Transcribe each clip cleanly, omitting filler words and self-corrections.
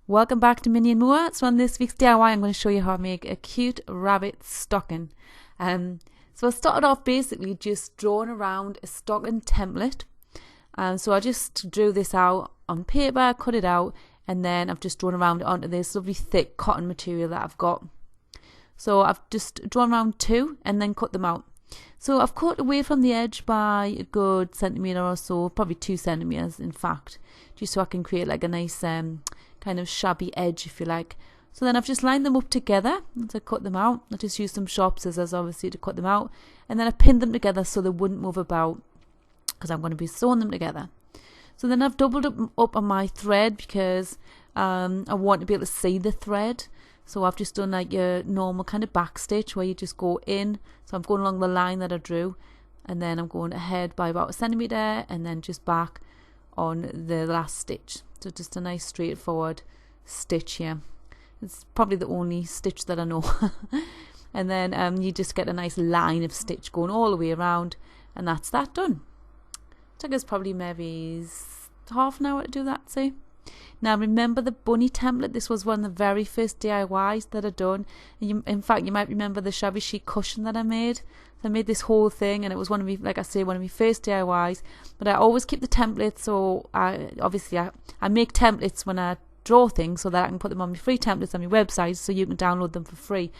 Welcome back to Minnie and Moa. So on this week's DIY, I'm going to show you how to make a cute rabbit stocking. So I started off basically just drawing around a stocking template. So I just drew this out on paper, cut it out, and then I've just drawn around it onto this lovely thick cotton material that I've got. So I've just drawn around 2 and then cut them out. So I've cut away from the edge by a good centimetre or so, probably 2 centimetres in fact, just so I can create like a nice kind of shabby edge, if you like. So then I've just lined them up together to cut them out. I just used some sharp scissors obviously to cut them out, and then I pinned them together so they wouldn't move about because I'm going to be sewing them together. So then I've doubled up on my thread because I want to be able to see the thread. So I've just done like your normal kind of back stitch where you just go in. So I'm going along the line that I drew, and then I'm going ahead by about 1 centimetre and then just back on the last stitch. So just a nice straightforward stitch here. It's probably the only stitch that I know. And then you just get a nice line of stitch going all the way around, and that's that done. Took us probably maybe half an hour to do that, say. Now remember the bunny template. This was one of the very first DIYs that I done. In fact, you might remember the shabby chic cushion that I made. So I made this whole thing, and it was one of me, like I say, one of my first DIYs. But I always keep the templates, so I make templates when I draw things so that I can put them on my free templates on my website, so you can download them for free.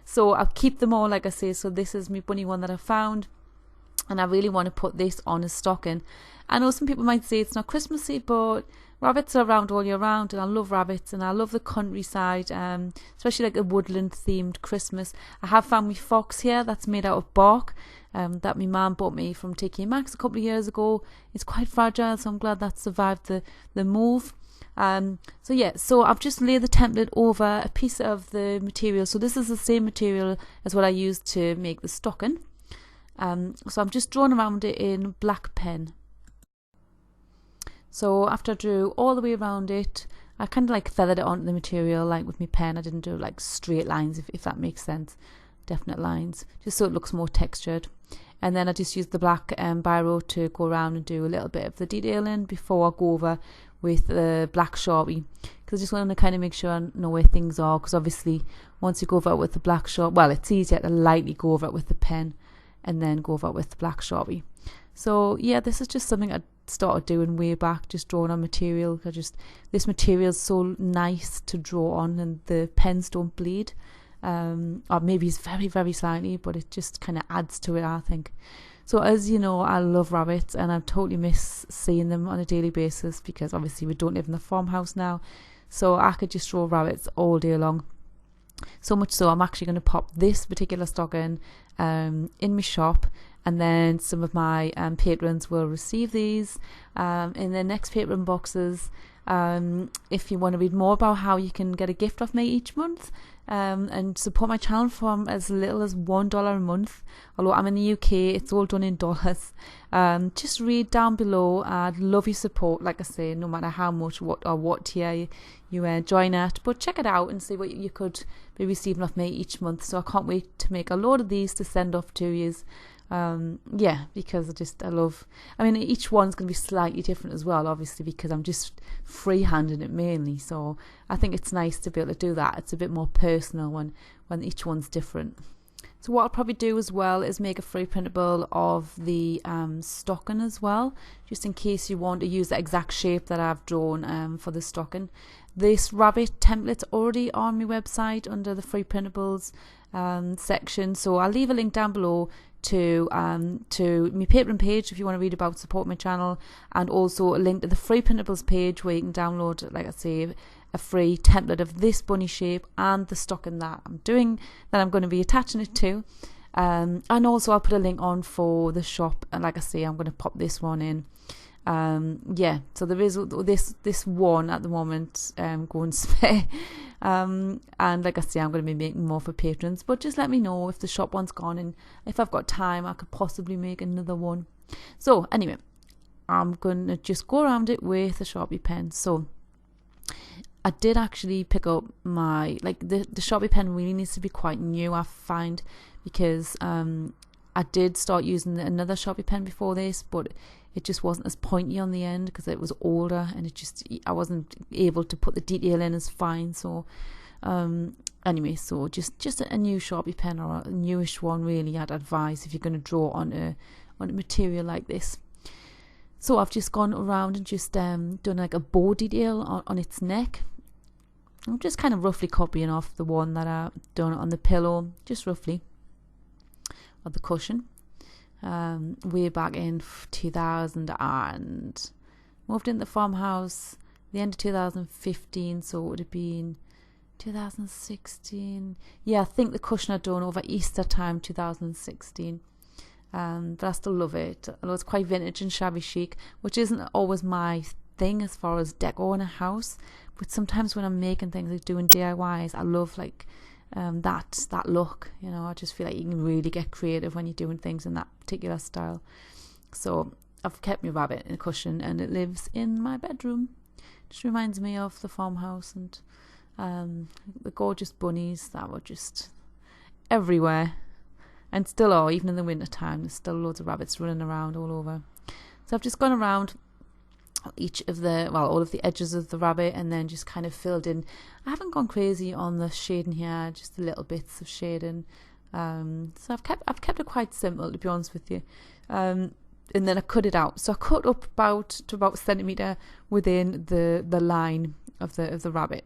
So I'll keep them all, like I say. So this is my bunny one that I found, and I really want to put this on a stocking. I know some people might say it's not Christmassy, but rabbits are around all year round, and I love rabbits, and I love the countryside, especially like a woodland themed Christmas. I have found my fox here that's made out of bark that my mum bought me from TK Maxx a couple of years ago. It's quite fragile, so I'm glad that survived the move. So I've just laid the template over a piece of the material. So this is the same material as what I used to make the stocking. So I'm just drawing around it in black pen. So after I drew all the way around it, I kind of like feathered it onto the material like with my pen. I didn't do like straight lines, if that makes sense. Definite lines, just so it looks more textured. And then I just used the black biro to go around and do a little bit of the detailing before I go over with the black Sharpie, because I just want to kind of make sure I know where things are, because obviously once you go over it with the black Sharpie, well, it's easier to lightly go over it with the pen and then go over it with the black Sharpie. So yeah, this is just something I started doing way back, just drawing on material. This material is so nice to draw on, and the pens don't bleed, or maybe it's very, very slightly, but it just kind of adds to it, I think. So as you know, I love rabbits, and I totally miss seeing them on a daily basis, because obviously we don't live in the farmhouse now, so I could just draw rabbits all day long. So much so I'm actually going to pop this particular stocking in my shop, and then some of my patrons will receive these in their next patron boxes. If you want to read more about how you can get a gift off me each month and support my channel from as little as $1 a month, although I'm in the UK, it's all done in dollars. Just read down below. I'd love your support, like I say, no matter how much what tier you join at, but check it out and see what you could be receiving off me each month. So I can't wait to make a load of these to send off to you. Because I mean, each one's going to be slightly different as well, obviously, because I'm just freehanding it mainly. So I think it's nice to be able to do that. It's a bit more personal when each one's different. So what I'll probably do as well is make a free printable of the stocking as well, just in case you want to use the exact shape that I've drawn for the stocking. This rabbit template's already on my website under the free printables section, so I'll leave a link down below to my Patreon page if you want to read about support my channel, and also a link to the free printables page where you can download, like I say, a free template of this bunny shape and the stocking that I'm going to be attaching it to, and also I'll put a link on for the shop, and like I say, I'm going to pop this one in. So there is this one at the moment going spare, and like I say, I'm going to be making more for patrons, but just let me know if the shop one's gone, and if I've got time I could possibly make another one. So anyway, I'm going to just go around it with a Sharpie pen. So I did actually pick up my, the Sharpie pen really needs to be quite new, I find, because I did start using another Sharpie pen before this, but it just wasn't as pointy on the end because it was older, and I wasn't able to put the detail in as fine. So anyway, so just a new Sharpie pen, or a newish one really, I'd advise if you're going to draw on a material like this. So I've just gone around and just done like a bow detail on its neck. I'm just kind of roughly copying off the one that I've done on the pillow, just roughly, or the cushion. Way back in 2000 and moved into the farmhouse the end of 2015, so it would have been 2016. Yeah, I think the cushion I'd done over Easter time 2016. But I still love it. Although it's quite vintage and shabby chic, which isn't always my thing as far as decor in a house. But sometimes when I'm making things, like doing DIYs, I love like that look. You know, I just feel like you can really get creative when you're doing things in that particular style. So I've kept my rabbit in a cushion, and it lives in my bedroom. Just reminds me of the farmhouse and the gorgeous bunnies that were just everywhere, and still are, even in the winter time. There's still loads of rabbits running around all over. So I've just gone around all of the edges of the rabbit, and then just kind of filled in. I haven't gone crazy on the shading here, just the little bits of shading. So I've kept it quite simple, to be honest with you. And then I cut it out. So I cut up about a centimetre within the line of the rabbit.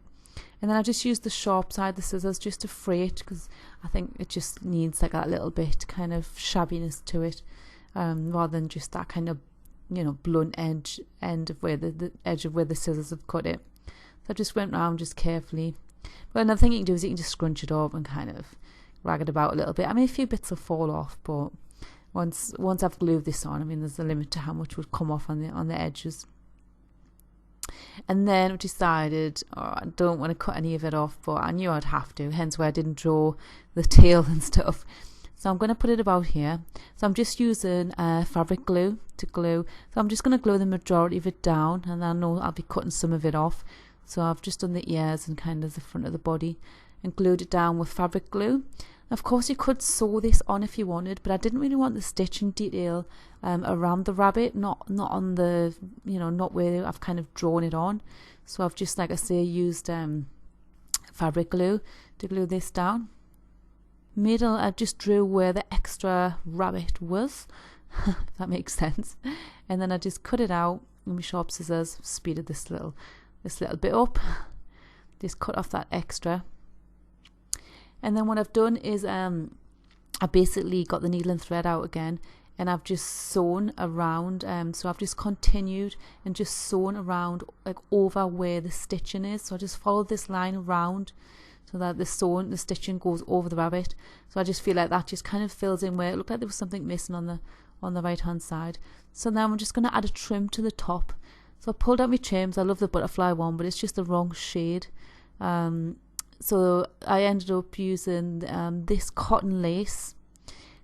And then I just used the sharp side of the scissors just to fray it, because I think it just needs like that little bit kind of shabbiness to it, rather than just that kind of, you know, blunt end of where the edge of where the scissors have cut it. So I just went round just carefully. But another thing you can do is you can just scrunch it up and kind of rag it about a little bit. I mean, a few bits will fall off, but once I've glued this on, I mean, there's a limit to how much would come off on the edges. And then I decided, I don't want to cut any of it off, but I knew I'd have to, hence why I didn't draw the tail and stuff. So I'm going to put it about here. So I'm just using fabric glue to glue. So I'm just going to glue the majority of it down, and I know I'll be cutting some of it off. So I've just done the ears and kind of the front of the body and glued it down with fabric glue. Of course, you could sew this on if you wanted, but I didn't really want the stitching detail around the rabbit, not on the, you know, not where I've kind of drawn it on. So I've just, like I say, used fabric glue to glue this down. Middle, I just drew where the extra rabbit was, if that makes sense. And then I just cut it out with my sharp scissors, speeded this little bit up, just cut off that extra. And then what I've done is I basically got the needle and thread out again, and I've just sewn around. So I've just continued and just sewn around, like over where the stitching is. So I just followed this line around so that the stitching goes over the rabbit. So I just feel like that just kind of fills in where it looked like there was something missing on the right hand side. So now I'm just going to add a trim to the top. So I pulled out my trims. I love the butterfly one, but it's just the wrong shade. So I ended up using this cotton lace.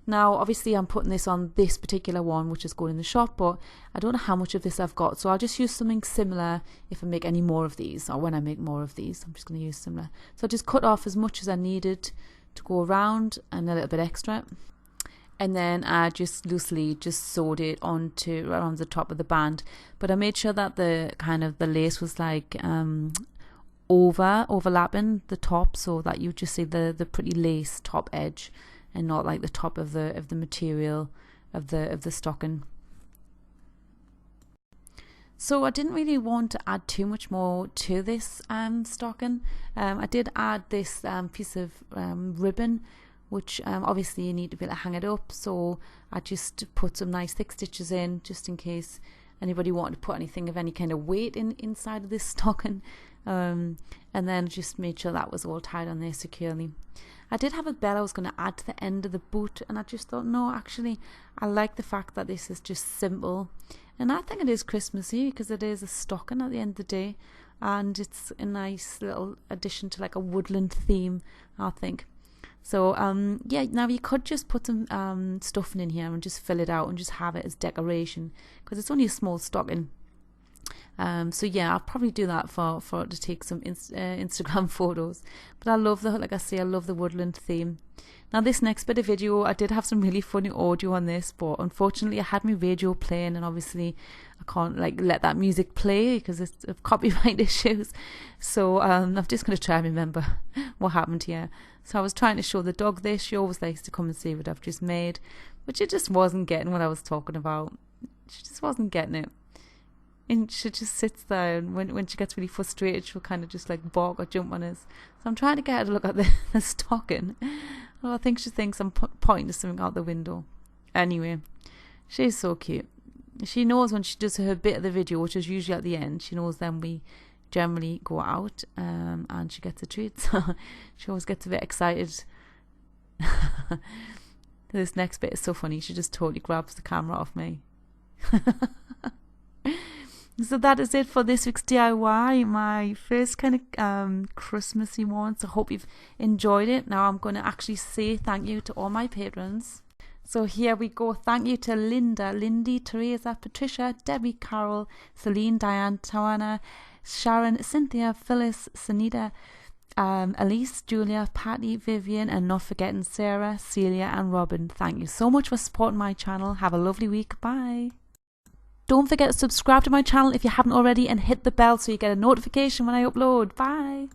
Now, obviously, I'm putting this on this particular one, which is going in the shop, but I don't know how much of this I've got. So I'll just use something similar if I make any more of these, or when I make more of these, I'm just going to use similar. So I just cut off as much as I needed to go around, and a little bit extra. And then I just loosely just sewed it around the top of the band. But I made sure that the lace was like overlapping the top, so that you just see the pretty lace top edge, and not like the top of the material of the stocking. So I didn't really want to add too much more to this stocking. I did add this piece of ribbon, which obviously you need to be able to hang it up. So I just put some nice thick stitches in, just in case anybody wanted to put anything of any kind of weight inside of this stocking. And then just made sure that was all tied on there securely. I did have a bell I was going to add to the end of the boot, and I just thought, no, actually, I like the fact that this is just simple. And I think it is Christmassy because it is a stocking at the end of the day, and it's a nice little addition to like a woodland theme, I think. So yeah, now you could just put some stuffing in here and just fill it out and just have it as decoration, because it's only a small stocking. So yeah, I'll probably do that for to take some Instagram photos. But I love like I say, I love the woodland theme. Now this next bit of video, I did have some really funny audio on this, but unfortunately I had my radio playing, and obviously I can't like let that music play because it's of copyright issues. So I'm just going to try and remember what happened here. So I was trying to show the dog this. She always likes to come and see what I've just made, but she just wasn't getting what I was talking about. She just wasn't getting it. And she just sits there, and when she gets really frustrated, she'll kind of just like bark or jump on us. So I'm trying to get her to look at the stocking. Well, I think she thinks I'm pointing to something out the window. Anyway, she's so cute. She knows when she does her bit of the video, which is usually at the end, she knows then we generally go out and she gets a treat. So she always gets a bit excited. This next bit is so funny. She just totally grabs the camera off me. So that is it for this week's DIY, my first kind of Christmassy one. So I hope you've enjoyed it. Now I'm going to actually say thank you to all my patrons. So here we go. Thank you to Linda, Lindy, Teresa, Patricia, Debbie, Carol, Celine, Diane, Tawana, Sharon, Cynthia, Phyllis, Sunita, Elise, Julia, Patty, Vivian, and not forgetting Sarah, Celia and Robin. Thank you so much for supporting my channel. Have a lovely week. Bye. Don't forget to subscribe to my channel if you haven't already, and hit the bell so you get a notification when I upload. Bye.